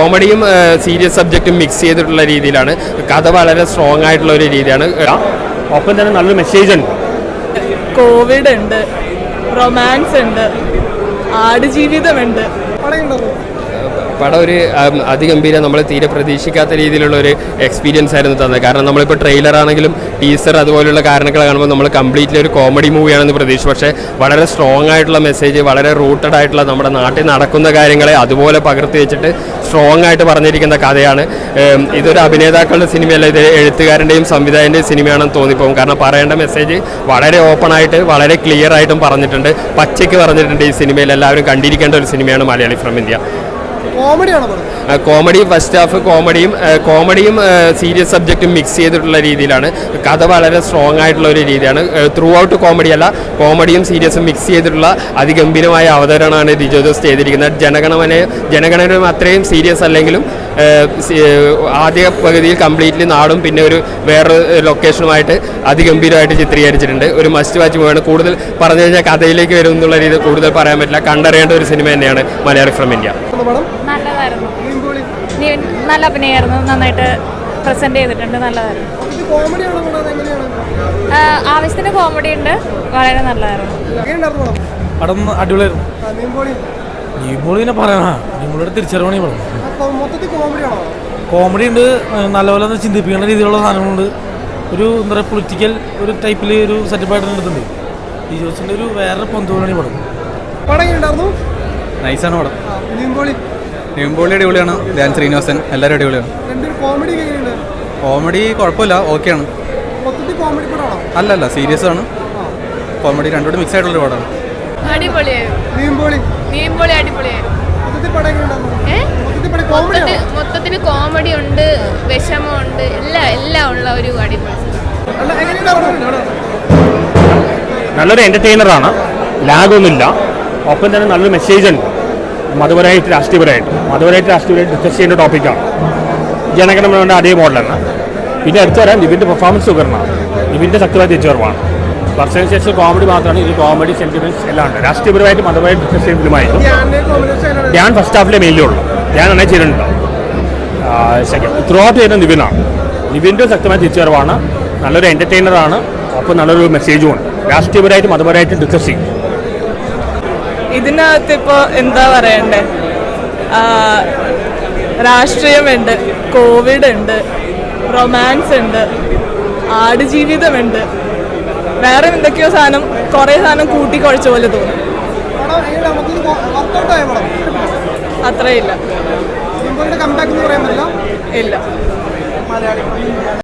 കോമഡിയും serious സബ്ജക്റ്റും mix ചെയ്തിട്ടുള്ള രീതിയിലാണ്. കഥ വളരെ സ്ട്രോങ് ആയിട്ടുള്ള ഒരു രീതിയാണ്. ഒപ്പം തന്നെ നല്ലൊരു മെസ്സേജ് ഉണ്ട്. കോവിഡ് ഉണ്ട്, റൊമാൻസ് ഉണ്ട്, ആടുജീവിതമുണ്ട്. പടം ഒരു അതിഗംഭീരം, നമ്മൾ തീരെ പ്രതീക്ഷിക്കാത്ത രീതിയിലുള്ള ഒരു എക്സ്പീരിയൻസ് ആയിരുന്നു തന്നത്. കാരണം നമ്മളിപ്പോൾ ട്രെയിലർ ആണെങ്കിലും ടീസർ അതുപോലുള്ള കാരണങ്ങൾ കാണുമ്പോൾ നമ്മൾ കംപ്ലീറ്റ്ലി ഒരു കോമഡി മൂവിയാണെന്ന് പ്രതീക്ഷിച്ചു. പക്ഷേ വളരെ സ്ട്രോങ് ആയിട്ടുള്ള മെസ്സേജ്, വളരെ റൂട്ടഡ് ആയിട്ടുള്ള നമ്മുടെ നാട്ടിൽ നടക്കുന്ന കാര്യങ്ങളെ അതുപോലെ പകർത്തി വെച്ചിട്ട് സ്ട്രോങ് ആയിട്ട് പറഞ്ഞിരിക്കുന്ന കഥയാണ്. ഇതൊരു അഭിനേതാക്കളുടെ സിനിമയല്ല, ഇത് എഴുത്തുകാരൻ്റെയും സംവിധായകൻ്റെയും സിനിമയാണെന്ന് തോന്നിപ്പോകും. കാരണം പറയേണ്ട മെസ്സേജ് വളരെ ഓപ്പൺ ആയിട്ട് വളരെ ക്ലിയർ ആയിട്ടും പറഞ്ഞിട്ടുണ്ട്, പച്ചയ്ക്ക് പറഞ്ഞിട്ടുണ്ട്. ഈ സിനിമയിൽ എല്ലാവരും കണ്ടിരിക്കേണ്ട ഒരു സിനിമയാണ് Malayali from India. Comedy first half കോമഡിയും സീരിയസ് സബ്ജക്റ്റും മിക്സ് ചെയ്തിട്ടുള്ള രീതിയിലാണ്. കഥ വളരെ സ്ട്രോങ് ആയിട്ടുള്ള ഒരു രീതിയാണ്. ത്രൂ ഔട്ട് കോമഡി അല്ല, കോമഡിയും സീരിയസും മിക്സ് ചെയ്തിട്ടുള്ള അതിഗംഭീരമായ അവതരണമാണ് ലിജോ ജോസ് ചെയ്തിരിക്കുന്നത്. ജനഗണനയും അത്രയും സീരിയസ് അല്ലെങ്കിലും ആദ്യ പകുതിയിൽ കംപ്ലീറ്റ്ലി നാടും പിന്നെ ഒരു വേറെ ലൊക്കേഷനുമായിട്ട് അതിഗംഭീരമായിട്ട് ചിത്രീകരിച്ചിട്ടുണ്ട്. ഒരു മസ്റ്റ് വാച്ച് മൂവിയാണ്. കൂടുതൽ പറഞ്ഞു കഴിഞ്ഞാൽ കഥയിലേക്ക് വരും എന്നുള്ള രീതിയിൽ കൂടുതൽ പറയാൻ പറ്റില്ല. കണ്ടറിയേണ്ട ഒരു സിനിമ തന്നെയാണ് മലയാളി ഫ്രം ഇന്ത്യ. നല്ലതായിരുന്നു, നല്ല അഭിനയമായിരുന്നു, നന്നായിട്ട് പ്രസന്റ് ചെയ്തിട്ടുണ്ട്, നല്ലതായിരുന്നു. ആവശ്യത്തിന് കോമഡി ഉണ്ട്, വളരെ നല്ലതായിരുന്നു. പടം അടിപൊളിയായിരുന്നു. നീമ്പോളിനെ പറയാനാ, നീമ്പോളിയുടെ തിരിച്ചറിവണി പടം. കോമഡി ഉണ്ട്, നല്ലപോലെ ചിന്തിപ്പിക്കേണ്ട രീതിയിലുള്ള സാധനങ്ങളുണ്ട്. ഒരു എന്താ പറയുക, പൊളിറ്റിക്കൽ ഒരു ടൈപ്പിൽ ഒരു സെറ്റപ്പായിട്ട് എടുത്തിട്ടുണ്ട്. ഈ ജോസിൻ്റെ ഒരു വേറെ പൊന്തോലാണ് ഈ പടം. നൈസാണ് പടം. നീമ്പോളി അടിപൊളിയാണ്, ധ്യാൻ ശ്രീനിവാസൻ എല്ലാവരും അടിപൊളിയാണ്. കോമഡി കുഴപ്പമില്ല, ഓക്കെയാണ്. അല്ലല്ല, സീരിയസ് ആണ്. കോമഡി രണ്ടോട് മിക്സ് ആയിട്ടുള്ളൊരു പടമാണ്. മൊത്തത്തിന് കോമഡി ഉണ്ട്, വിഷമമുണ്ട്, എല്ലാം ഉള്ള ഒരു അടിപൊളി. നല്ലൊരു എൻ്റർടൈനറാണ്, ലാഗൊന്നുമില്ല. ഒപ്പം തന്നെ നല്ലൊരു മെസ്സേജ് ഉണ്ട്. മതപരമായിട്ട് രാഷ്ട്രീയപരമായിട്ട് ഡിസ്കസ് ചെയ്യേണ്ട ടോപ്പിക്കാണ്. ജനഗണമനയുടെ അതേ മോഡലാണ്. പിന്നെ എടുത്തു വരാൻ നിവിൻ്റെ പെർഫോമൻസ് സുഖമാണ്. നിവിൻ്റെ ശക്തമായ തിരിച്ചുവരവാണ്. വർഷങ്ങൾക്ക് ശേഷം കോമഡി മാത്രമാണ്. ഇത് കോമഡി സെൻറ്റിമെൻറ്റ്സ് എല്ലാം ഉണ്ട്. രാഷ്ട്രീയപരമായിട്ട് മതപരമായിട്ട് ഡിസ്കസ് ചെയ്യുന്ന ഫിലിമായിരുന്നു. ഞാൻ ഫസ്റ്റ് ഹാഫിലെ മെയിലേ ഉള്ളൂ, ഞാനാണേ ചെയ്തിട്ടുണ്ടോ. ത്രൂ ഔട്ട് ചെയ്യുന്ന നിവിനാണ്. നിവിൻ്റെ ശക്തമായ തിരിച്ചുവരവാണ്. നല്ലൊരു എൻ്റർടൈനറാണ്. ഒപ്പം നല്ലൊരു മെസ്സേജുമാണ്. രാഷ്ട്രീയപരമായിട്ട് മതപരമായിട്ട് ഡിസ്കസ് ചെയ്യും. ഇതിനകത്ത് ഇപ്പോൾ എന്താ പറയണ്ടേ, രാഷ്ട്രീയമുണ്ട്, കോവിഡ് ഉണ്ട്, റൊമാൻസ് ഉണ്ട്, ആടുജീവിതമുണ്ട്, വേറെ എന്തൊക്കെയോ കുറേ സാധനം കൂട്ടിക്കുഴച്ച പോലെ തോന്നും. അത്രയില്ല, ഇല്ല.